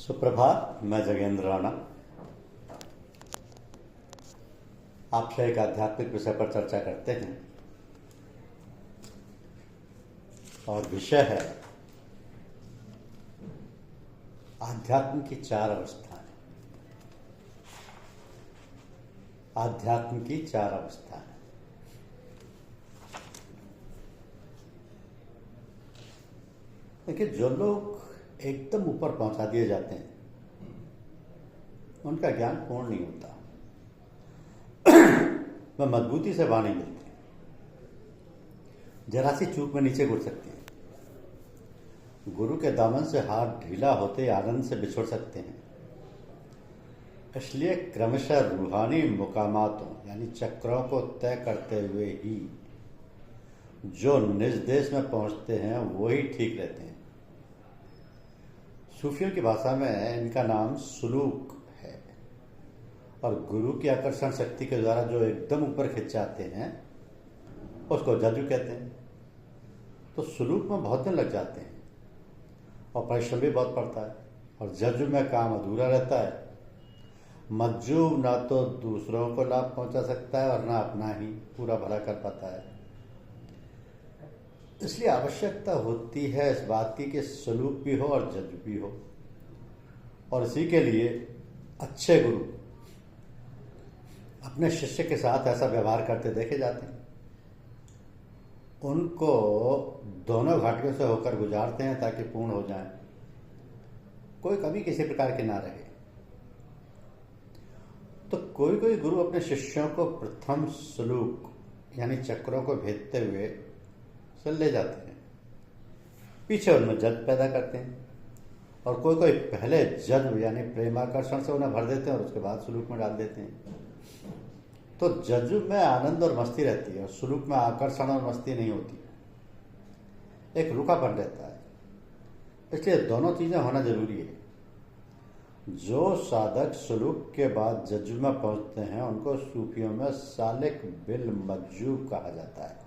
सुप्रभात। मैं जगेंद्र राणा आपसे एक आध्यात्मिक विषय पर चर्चा करते हैं और विषय है आध्यात्म की चार अवस्थाएं। आध्यात्म की चार अवस्थाएं। देखिए, जो लोग एकदम ऊपर पहुंचा दिए जाते हैं उनका ज्ञान पूर्ण नहीं होता। वह मजबूती से वाणी मिलती है, जरा सी चूक में नीचे गिर सकती है। गुरु के दामन से हाथ ढीला होते आनंद से बिछुड़ सकते हैं। इसलिए क्रमशः रूहानी मुकामातों यानी चक्रों को तय करते हुए ही जो निज देश में पहुंचते हैं वही ठीक रहते हैं। सूफियों की भाषा में इनका नाम सुलूक है और गुरु की आकर्षण शक्ति के द्वारा जो एकदम ऊपर खिंच जाते हैं उसको जज्बु कहते हैं। तो सुलूक में बहुत दिन लग जाते हैं और परिश्रम भी बहुत पड़ता है और जज्बु में काम अधूरा रहता है। मज्जूब ना तो दूसरों को लाभ पहुंचा सकता है और ना अपना ही पूरा भला कर पाता है। इसलिए आवश्यकता होती है इस बात की कि सलूक भी हो और जज्ब भी हो। और इसी के लिए अच्छे गुरु अपने शिष्य के साथ ऐसा व्यवहार करते देखे जाते हैं। उनको दोनों घाटियों से होकर गुजारते हैं ताकि पूर्ण हो जाएं, कोई कमी किसी प्रकार की ना रहे। तो कोई कोई गुरु अपने शिष्यों को प्रथम सलूक यानी चक्रों को भेदते हुए ले जाते हैं, पीछे उनमें जज्ब पैदा करते हैं। और कोई कोई पहले जज्ब यानी प्रेमाकर्षण से उन्हें भर देते हैं और उसके बाद सुलूक में डाल देते हैं। तो जज्ब में आनंद और मस्ती रहती है और सुलूक में आकर्षण और मस्ती नहीं होती, एक रुखापन रहता है। इसलिए दोनों चीजें होना जरूरी है। जो साधक सुलूक के बाद जज्ब में पहुंचते हैं उनको सूफियों में सालिक बिल मज्जूब कहा जाता है।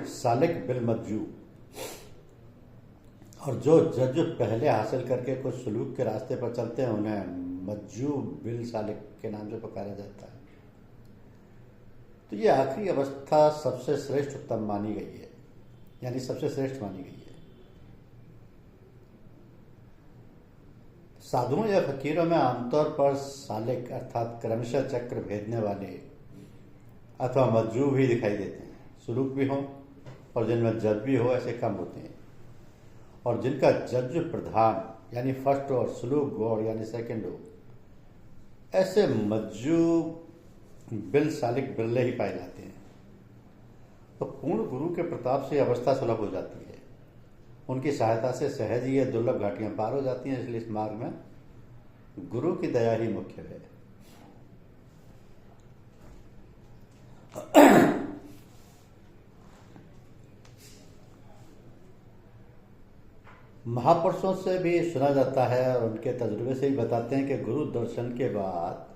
सालिक बिल मज्जूब। और जो जज्ब पहले हासिल करके कुछ सुलूक के रास्ते पर चलते हैं उन्हें मज्जूब बिल सालिक के नाम से पुकारा जाता है। तो ये आखिरी अवस्था सबसे श्रेष्ठ उत्तम मानी गई है, यानी सबसे श्रेष्ठ मानी गई है। साधुओं या फकीरों में आमतौर पर सालिक अर्थात क्रमशः चक्र भेदने वाले अथवा मज्जूब ही दिखाई देते हैं। सुलूक भी हो और जिनमें जज्ब भी हो ऐसे कम होते हैं। और जिनका जज्ब प्रधान यानी फर्स्ट और सुलूक गौड़ यानी सेकंड हो, ऐसे मज्जूब बिल सालिक बिरले ही पाए जाते हैं। तो पूर्ण गुरु के प्रताप से अवस्था सुलभ हो जाती है। उनकी सहायता से सहज ही ये दुर्लभ घाटियां पार हो जाती हैं। इसलिए इस मार्ग में गुरु की दया ही मुख्य है। महापुरुषों से भी सुना जाता है और उनके तजुर्बे से ही बताते हैं कि गुरु दर्शन के बाद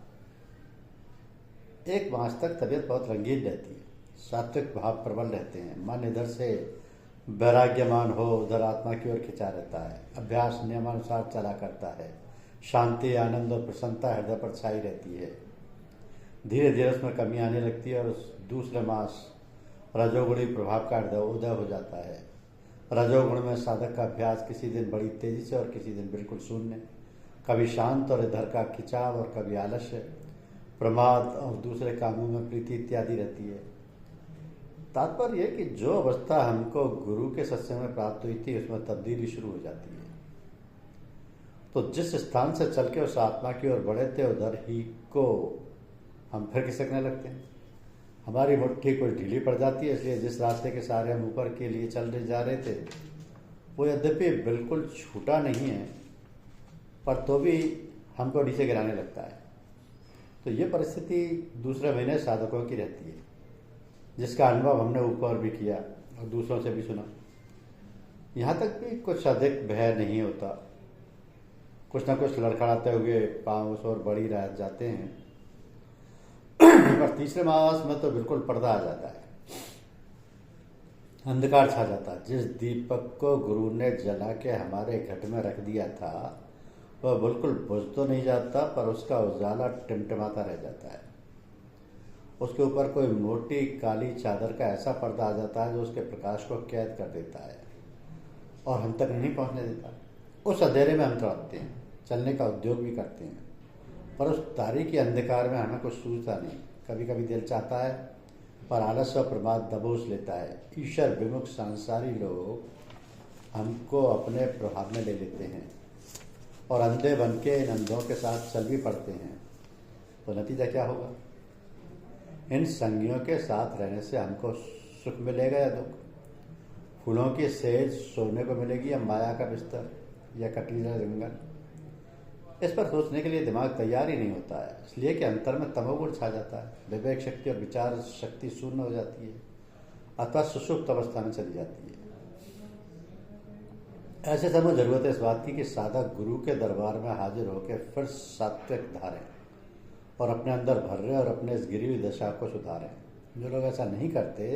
एक मास तक तबीयत बहुत रंगीन रहती है, सात्विक भाव प्रबल रहते हैं, मन इधर से वैराग्यमान हो उधर आत्मा की ओर खिंचा रहता है, अभ्यास नियमानुसार चला करता है, शांति आनंद और प्रसन्नता हृदय पर छाई रहती है। धीरे धीरे उसमें कमी आने लगती है और उस दूसरे मास रजोगुणी प्रभाव का हृदय उदय हो जाता है। रजोगुण में साधक का अभ्यास किसी दिन बड़ी तेजी से और किसी दिन बिल्कुल शून्य, कभी शांत और इधर का खिंचाव और कभी आलस्य, प्रमाद और दूसरे कामों में प्रीति इत्यादि रहती है। तात्पर्य यह कि जो अवस्था हमको गुरु के सत्संग में प्राप्त हुई थी उसमें तब्दीली शुरू हो जाती है। तो जिस स्थान से चल के उस आत्मा की ओर बढ़े थे उधर ही को हम फिर खिसकने लगते हैं। हमारी मुट्ठी कुछ ढीली पड़ जाती है। इसलिए जिस रास्ते के सहारे हम ऊपर के लिए चल जा रहे थे वो यद्यपि बिल्कुल छूटा नहीं है पर तो भी हमको नीचे गिराने लगता है। तो ये परिस्थिति दूसरे महीने साधकों की रहती है, जिसका अनुभव हमने ऊपर भी किया और दूसरों से भी सुना। यहाँ तक भी कुछ अधिक भय नहीं होता, कुछ ना कुछ लड़खड़ाते हुए पाँव उस ओर बढ़ी रह जाते हैं। पर तीसरे मास में तो बिल्कुल पर्दा आ जाता है। अंधकार छा जाता। जिस दीपक को गुरु ने जला के हमारे घट में रख दिया था वह बिल्कुल बुझ तो नहीं जाता, पर उसका उजाला टिमटिमाता रह जाता है। उसके ऊपर कोई मोटी काली चादर का ऐसा पर्दा आ जाता है जो उसके प्रकाश को कैद कर देता है और हम तक नहीं पहुंचने देता। उस अंधेरे में हम तड़पते हैं, चलने का उद्योग भी करते हैं, पर उस तारीकी अंधकार में हमें कुछ सूझता नहीं। कभी कभी दिल चाहता है, पर आलस्य और प्रमाद दबोच लेता है। ईश्वर विमुख सांसारी लोग हमको अपने प्रभाव में ले लेते हैं और अंधे बन के इन अंधों के साथ चल भी पड़ते हैं, तो नतीजा क्या होगा? इन संगियों के साथ रहने से हमको सुख मिलेगा या दुख? फूलों की सेज सोने को मिलेगी या माया का बिस्तर या कटीला जंगल? इस पर सोचने के लिए दिमाग तैयार ही नहीं होता है, इसलिए कि अंतर में तमोगुण छा जाता है। विवेक शक्ति और विचार शक्ति शून्य हो जाती है अथवा सुषुप्त अवस्था में चली जाती है। ऐसे समय जरूरत है इस बात की कि साधक गुरु के दरबार में हाजिर होकर फिर सात्विक धारें और अपने अंदर भर्रे और अपने इस गिरी हुई दशा को सुधारें। जो लोग ऐसा नहीं करते,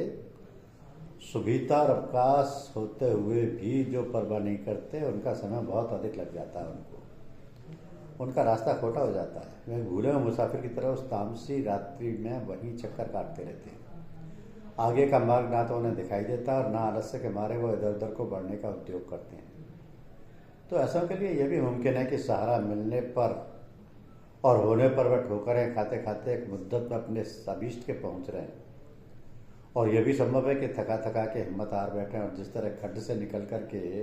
सुभीता और अवकाश होते हुए भी जो परवाह नहीं करते, उनका समय बहुत अधिक लग जाता है। उनका रास्ता खोटा हो जाता है। वे भूले हुए मुसाफिर की तरह उस तामसी रात्रि में वहीं चक्कर काटते रहते हैं। आगे का मार्ग ना तो उन्हें दिखाई देता और ना आलस्य के मारे वो इधर उधर को बढ़ने का उद्योग करते हैं। तो ऐसा के लिए यह भी मुमकिन है कि सहारा मिलने पर और होने पर वह ठोकरें खाते खाते एक मुद्दत में अपने अभीष्ट के पहुंच रहे हैं। और यह भी संभव है कि थका थका के हिम्मत हार बैठे और जिस तरह खड्ड से निकल कर के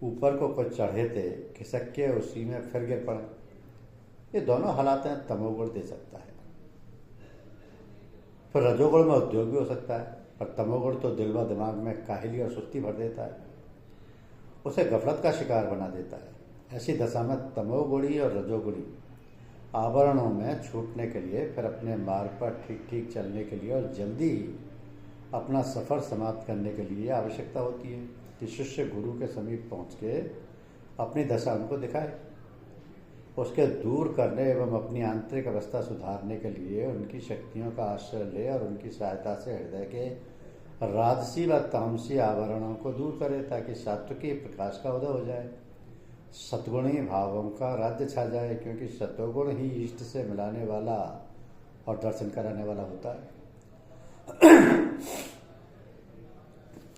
ऊपर को कुछ चढ़े थे, खिसक के उसी में फिर गिर पड़े। ये दोनों हालातें तमोगुण दे सकता है। फिर रजोगुण में उद्योग भी हो सकता है, पर तमोगुण तो दिल व दिमाग में काहिली और सुस्ती भर देता है, उसे गफलत का शिकार बना देता है। ऐसी दशा में तमोगुणी और रजोगुणी आवरणों में छूटने के लिए, फिर अपने मार्ग पर ठीक ठीक चलने के लिए और जल्दी ही अपना सफ़र समाप्त करने के लिए आवश्यकता होती है कि शिष्य गुरु के समीप पहुँच के अपनी दशा उनको दिखाए। उसके दूर करने एवं अपनी आंतरिक अवस्था सुधारने के लिए उनकी शक्तियों का आश्रय ले और उनकी सहायता से हृदय के राजसी व तामसी आवरणों को दूर करे, ताकि सात्विकी प्रकाश का उदय हो जाए, सतगुणी भावों का राज्य छा जाए। क्योंकि सत्वगुण ही इष्ट से मिलाने वाला और दर्शन कराने वाला होता है।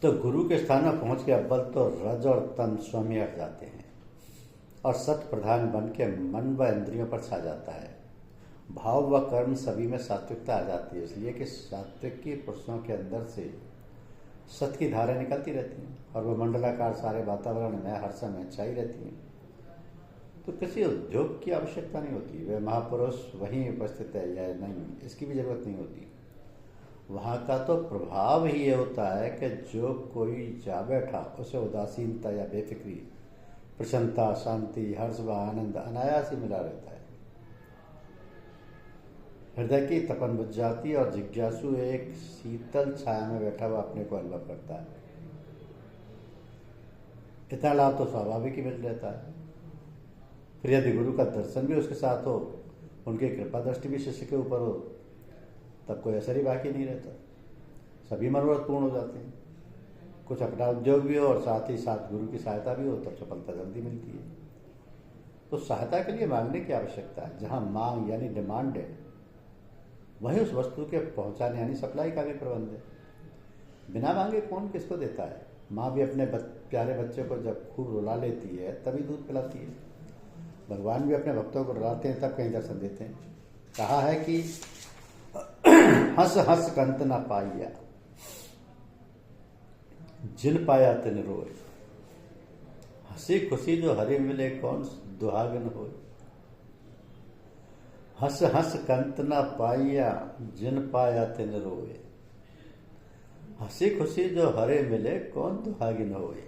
तो गुरु के स्थान में पहुँच के अव्वल तो रज और तन स्वयं हट जाते हैं और सत प्रधान बन के मन व इंद्रियों पर छा जाता है। भाव व कर्म सभी में सात्विकता आ जाती है, इसलिए कि सात्विकी पुरुषों के अंदर से सत की धारा निकलती रहती हैं और वह मंडलाकार सारे वातावरण में हर समय छाई रहती हैं। तो किसी उद्योग की आवश्यकता नहीं होती। वह महापुरुष वहीं उपस्थित है या नहीं, इसकी भी जरूरत नहीं होती। वहाँ का तो प्रभाव ही ये होता है कि जो कोई जा बैठा उसे उदासीनता या बेफिक्री, प्रसन्नता, शांति, हर्ष व आनंद अनायास ही मिला रहता है। हृदय की तपन बुझ जाती और जिज्ञासु एक शीतल छाया में बैठा हुआ अपने को अनुभव करता है। इतना लाभ तो स्वाभाविक ही मिल रहता है। फिर यदि गुरु का दर्शन भी उसके साथ हो, उनकी कृपा दृष्टि भी शिष्य के ऊपर हो, तब कोई असर ही बाकी नहीं रहता। सभी मनोरथ पूर्ण हो जाते हैं। कुछ अपना उद्योग भी हो और साथ ही साथ गुरु की सहायता भी हो, तब सफलता जल्दी मिलती है। तो सहायता के लिए मांगने की आवश्यकता है। जहाँ मांग यानी डिमांड है, वहीं उस वस्तु के पहुंचाने यानी सप्लाई का भी प्रबंध है। बिना मांगे कौन किसको देता है? माँ भी अपने प्यारे बच्चे को जब खूब रुला लेती है तभी दूध पिलाती है। भगवान भी अपने भक्तों को रुलाते हैं तब कहीं दर्शन देते हैं। कहा है कि हंस हंस कंत न पाइया, जिन पाया तिन रोए। हंसी खुशी जो हरे मिले कौन दुहागन होए। हंस हंस कंत न पाइया, जिन पाया तिन रोए। हंसी खुशी जो हरे मिले कौन दुहागिन होए।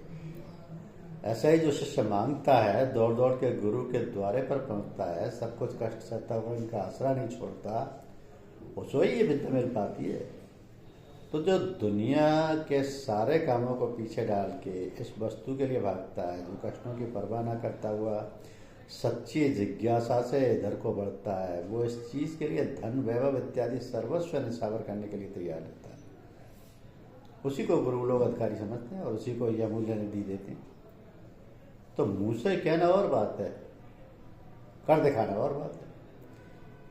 ऐसा ही जो शिष्य मांगता है, दौड़ दौड़ के गुरु के द्वारे पर पहुंचता है, सब कुछ कष्ट सहता हुआ इनका आसरा नहीं छोड़ता, उसको ही ये विद्या मिल पाती है। तो जो दुनिया के सारे कामों को पीछे डाल के इस वस्तु के लिए भागता है, जो कष्टों की परवाह न करता हुआ सच्ची जिज्ञासा से इधर को बढ़ता है, वो इस चीज़ के लिए धन वैभव इत्यादि सर्वस्व निछावर करने के लिए तैयार रहता है। उसी को गुरु लोग अधिकारी समझते हैं और उसी को यह मूल्य निधि देते हैं। तो मुंह से कहना और बात है, कर दिखाना और बात है।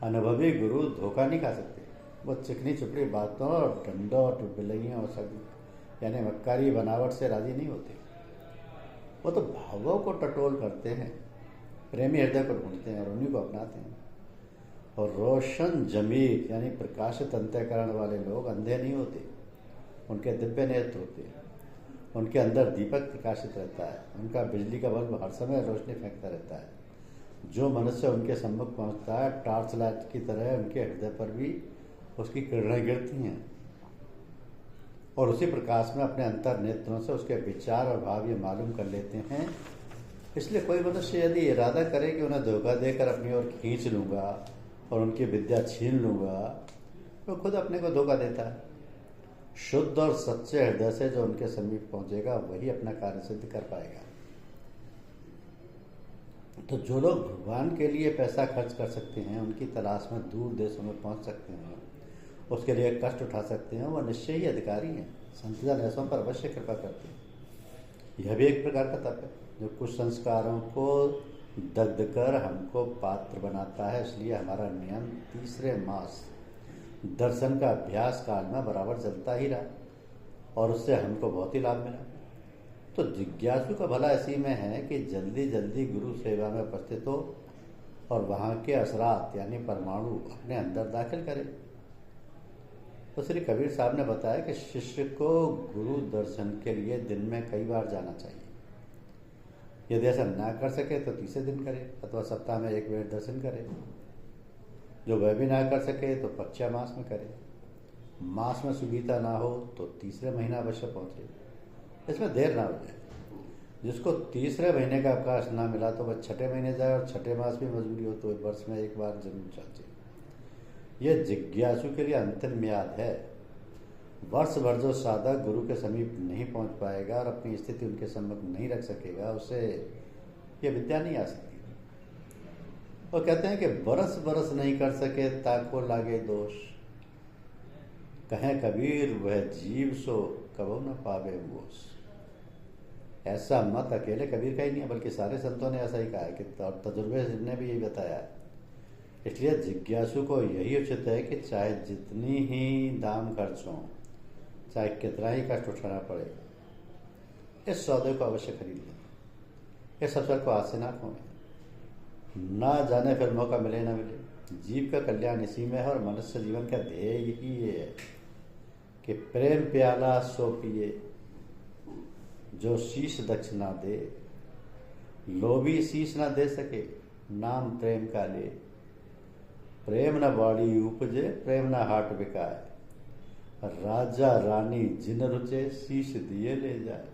अनुभवी गुरु धोखा नहीं खा सकते। वो चिकनी चुपड़ी बातों और डंडों बिलैयों और सब यानी मक्कारी बनावट से राजी नहीं होते। वो तो भावों को टटोल करते हैं, प्रेमी हृदय को ढूंढते हैं और उन्हीं को अपनाते हैं। और रोशन जमीर यानी प्रकाशित अंतःकरण वाले लोग अंधे नहीं होते, उनके दिव्य नेत्र होते हैं। उनके अंदर दीपक प्रकाशित रहता है, उनका बिजली का बल्ब हर समय रोशनी फेंकता रहता है। जो मनुष्य उनके सम्मुख पहुंचता है, टॉर्च लाइट की तरह उनके हृदय पर भी उसकी किरणें गिरती हैं और उसी प्रकाश में अपने अंतर नेत्रों से उसके विचार और भाव ये मालूम कर लेते हैं। इसलिए कोई मनुष्य यदि इरादा करे कि उन्हें धोखा देकर अपनी ओर खींच लूँगा और उनकी विद्या छीन लूँगा, तो खुद अपने को धोखा देता है। शुद्ध और सच्चे हृदय से जो उनके समीप पहुँचेगा वही अपना कार्य सिद्ध कर पाएगा। तो जो लोग भगवान के लिए पैसा खर्च कर सकते हैं, उनकी तलाश में दूर देशों में पहुँच सकते हैं, उसके लिए कष्ट उठा सकते हैं, वह निश्चय ही अधिकारी हैं। संतजन ऐसों पर अवश्य कृपा करते हैं। यह भी एक प्रकार का तप है जो कुछ संस्कारों को दग्ध कर हमको पात्र बनाता है। इसलिए हमारा नियम तीसरे मास दर्शन का अभ्यास काल में बराबर चलता ही रहा और उससे हमको बहुत ही लाभ मिला। तो जिज्ञासु का भला इसी में है कि जल्दी जल्दी गुरु सेवा में उपस्थित हो और वहाँ के असरात यानी परमाणु अपने अंदर दाखिल करे। तो श्री कबीर साहब ने बताया कि शिष्य को गुरु दर्शन के लिए दिन में कई बार जाना चाहिए। यदि ऐसा ना कर सके तो तीसरे दिन करे अथवा सप्ताह में एक बार दर्शन करे। जो वह भी ना कर सके तो पक्षा मास में करे। मास में सुगीता ना हो तो तीसरे महीना अवश्य पहुँचे, इसमें देर ना हो जाए। जिसको तीसरे महीने का अवकाश ना मिला तो वह छठे महीने जाए और छठे मास भी मजबूरी हो तो वर्ष में एक बार जरूर चाहिए। यह जिज्ञासु के लिए अंतिम म्याद है। वर्ष भर जो साधक गुरु के समीप नहीं पहुंच पाएगा और अपनी स्थिति उनके सम्मुख नहीं रख सकेगा, उसे यह विद्या नहीं आ सकती। वो कहते हैं कि बरस बरस नहीं कर सके ताको लागे दोष, कहें कबीर वह जीव सो कबो न पावे गोश। ऐसा मत अकेले कबीर का ही नहीं है बल्कि सारे संतों ने ऐसा ही कहा है कि तजुर्बे ने भी यही बताया है। इसलिए जिज्ञासु को यही उचित है कि चाहे जितनी ही दाम खर्च हो, चाहे कितना ही कष्ट उठाना पड़े, इस सौदे को अवश्य खरीद लें। इस अवसर को आज से ना खोएं। ना जाने फिर मौका मिले ना मिले। जीव का कल्याण इसी में है और मनुष्य जीवन का ध्येय ही ये है कि प्रेम प्याला सो पिए, जो शीश दक्षिणा दे, लोभी शीश ना दे सके, नाम प्रेम का ले। प्रेम न बाड़ी उपजे, प्रेम न हाट बिकाए, राजा रानी जिन रुचे, शीश दिए ले जाए।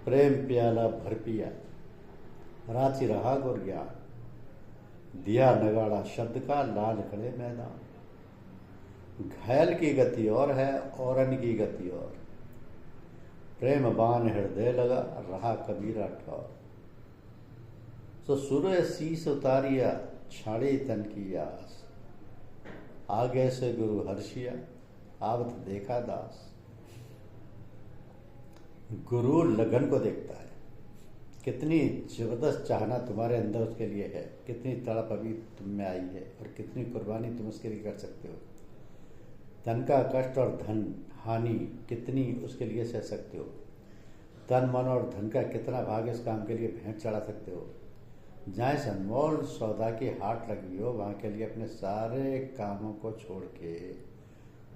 प्रेम प्याला भर पिया, रांची रहा गुर ज्ञान, दिया नगाड़ा शब्द का, लाल खड़े मैदान। घायल की गति और है, औरन की गति और, प्रेम बान हृदय लगा, रहा कबीरा ठौर। सो सूर्य शीस उतारिया, छाड़ी तन की आस, आगे से गुरु हर्षिया, आवत देखा दास। गुरु लगन को देखता है, कितनी जबरदस्त चाहना तुम्हारे अंदर उसके लिए है, कितनी तड़प अभी तुम में आई है और कितनी कुर्बानी तुम उसके लिए कर सकते हो। धन का कष्ट और धन हानि कितनी उसके लिए सह सकते हो। तन मन और धन का कितना भाग इस काम के लिए भेंट चढ़ा सकते हो। जहाँ इस अनमोल सौदा की हाट लगी हो, वहाँ के लिए अपने सारे कामों को छोड़ के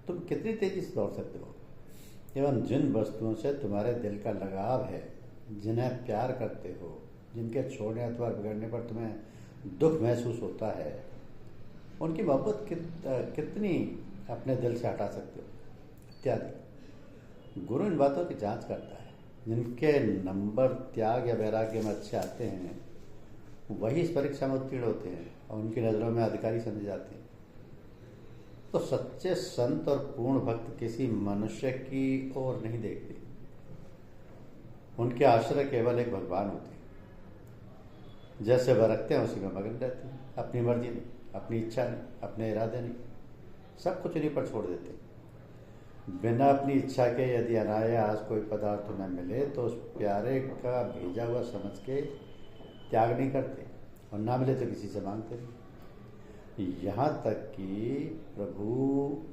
तुम कितनी तेजी से दौड़ सकते हो। एवं जिन वस्तुओं से तुम्हारे दिल का लगाव है, जिन्हें प्यार करते हो, जिनके छोड़ने अथवा बिगड़ने पर तुम्हें दुख महसूस होता है, उनकी मोहब्बत कितनी अपने दिल से हटा सकते हो इत्यादि। गुरु इन बातों की जांच करता है। जिनके नंबर त्याग या वैराग्य में अच्छे आते हैं वही इस परीक्षा में उत्तीर्ण होते हैं और उनकी नज़रों में अधिकारी समझे जाते हैं। तो सच्चे संत और पूर्ण भक्त किसी मनुष्य की ओर नहीं देखते। उनके आश्रय केवल एक भगवान होते हैं। जैसे वह रखते हैं उसी में मगन रहते हैं। अपनी मर्जी नहीं, अपनी इच्छा नहीं, अपने इरादे नहीं, सब कुछ उन्हीं पर छोड़ देते हैं। बिना अपनी इच्छा के यदि अनायास कोई पदार्थ उन्हें मिले तो उस प्यारे का भेजा हुआ समझ के त्याग नहीं करते, और ना मिले तो किसी से मांगते नहीं। यहाँ तक कि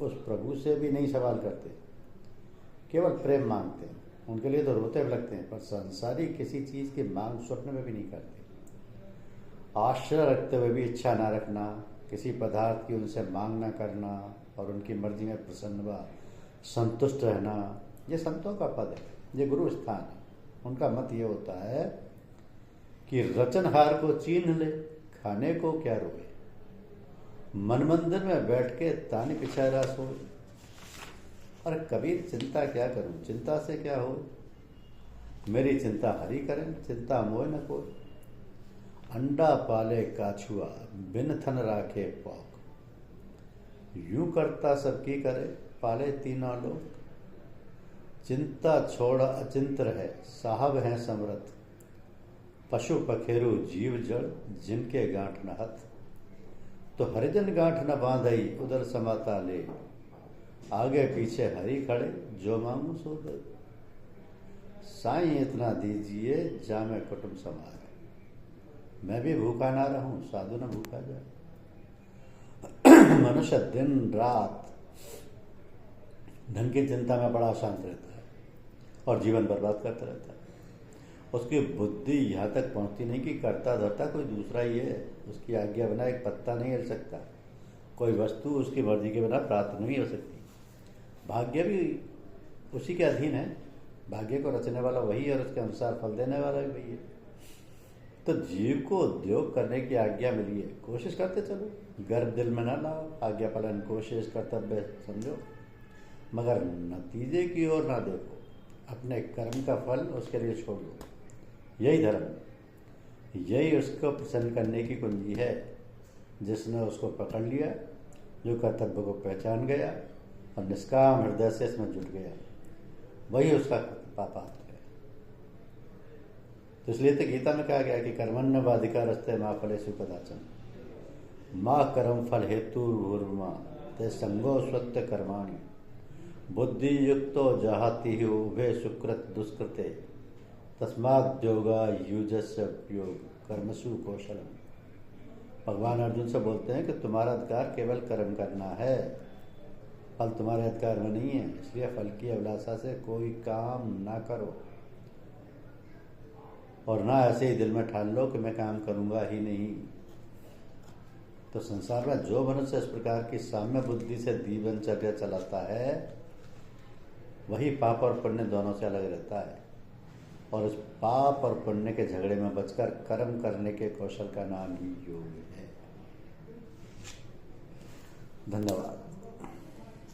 उस प्रभु से भी नहीं सवाल करते, केवल प्रेम मांगते हैं। उनके लिए तो रोते भी लगते हैं, पर संसारी किसी चीज़ की मांग स्वप्न में भी नहीं करते। आश्रय रखते हुए भी इच्छा ना रखना, किसी पदार्थ की उनसे मांग ना करना और उनकी मर्जी में प्रसन्न व संतुष्ट रहना, ये संतों का पद है, ये गुरु स्थान है। उनका मत ये होता है कि रचनहार को चीन्ह ले, खाने को क्या रोए, मन मंदिर में बैठ के तानी पिछारा सोए। और कबीर चिंता क्या करूं, चिंता से क्या हो, मेरी चिंता हरि करें, चिंता मोह न कोई। अंडा पाले काछुआ, बिन थन राखे पौक, यूं करता सबकी करे, पाले तीनों लोग। चिंता छोड़ अचिंत रहे, साहब हैं समरथ, पशु पखेरु जीव जड़, जिनके गांठ न हथ। तो हरिजन गांठ न बांधई, उधर समाता ले, आगे पीछे हरि खड़े, जो मांगू सो दे। साईं इतना दीजिए, जामे कुटुंब समाए, मैं भी भूखा ना रहूं, साधु न भूखा जाए। मनुष्य दिन रात धन की चिंता में बड़ा शांत रहता है और जीवन बर्बाद करता रहता है। उसकी बुद्धि यहाँ तक पहुँचती नहीं कि करता धरता कोई दूसरा ही है, उसकी आज्ञा बिना एक पत्ता नहीं हिल सकता, कोई वस्तु उसकी मर्जी के बिना प्राप्त नहीं हो सकती। भाग्य भी उसी के अधीन है, भाग्य को रचने वाला वही है और उसके अनुसार फल देने वाला भी वही है। तो जीव को उद्योग करने की आज्ञा मिली है, कोशिश करते चलो, गर्व दिल में ना लाओ, आज्ञा पालन कोशिश कर्तव्य समझो, मगर नतीजे की ओर ना देखो, अपने कर्म का फल उसके लिए छोड़ दो। यही धर्म, यही उसको प्रसन्न करने की कुंजी है। जिसने उसको पकड़ लिया, जो कर्तव्य को पहचान गया और निष्काम हृदय से इसमें जुट गया, वही उसका पापात्र है। तो इसलिए तो गीता में कहा गया कि कर्मण्य वाधिकारस्ते माँ फलेषु कदाचन, माँ कर्म फल हेतु भूर्मा ते संगो स्वत्य कर्माणि, बुद्धि युक्तो जहाति ही उभे सुकृत दुष्कृते, तस्माद् योगा युजस्य उपयोग कर्मसु कौशलम। भगवान अर्जुन से बोलते हैं कि तुम्हारा अधिकार केवल कर्म करना है, फल तुम्हारे अधिकार में नहीं है, इसलिए फल की अभिलाषा से कोई काम ना करो, और ना ऐसे ही दिल में ठान लो कि मैं काम करूँगा ही नहीं। तो संसार में जो मनुष्य इस प्रकार की साम्य बुद्धि से जीवनचर्या चलाता है, वही पाप और पुण्य दोनों से अलग रहता है, और उस पाप और पुण्य के झगड़े में बचकर कर्म करने के कौशल का नाम ही योग है। धन्यवाद।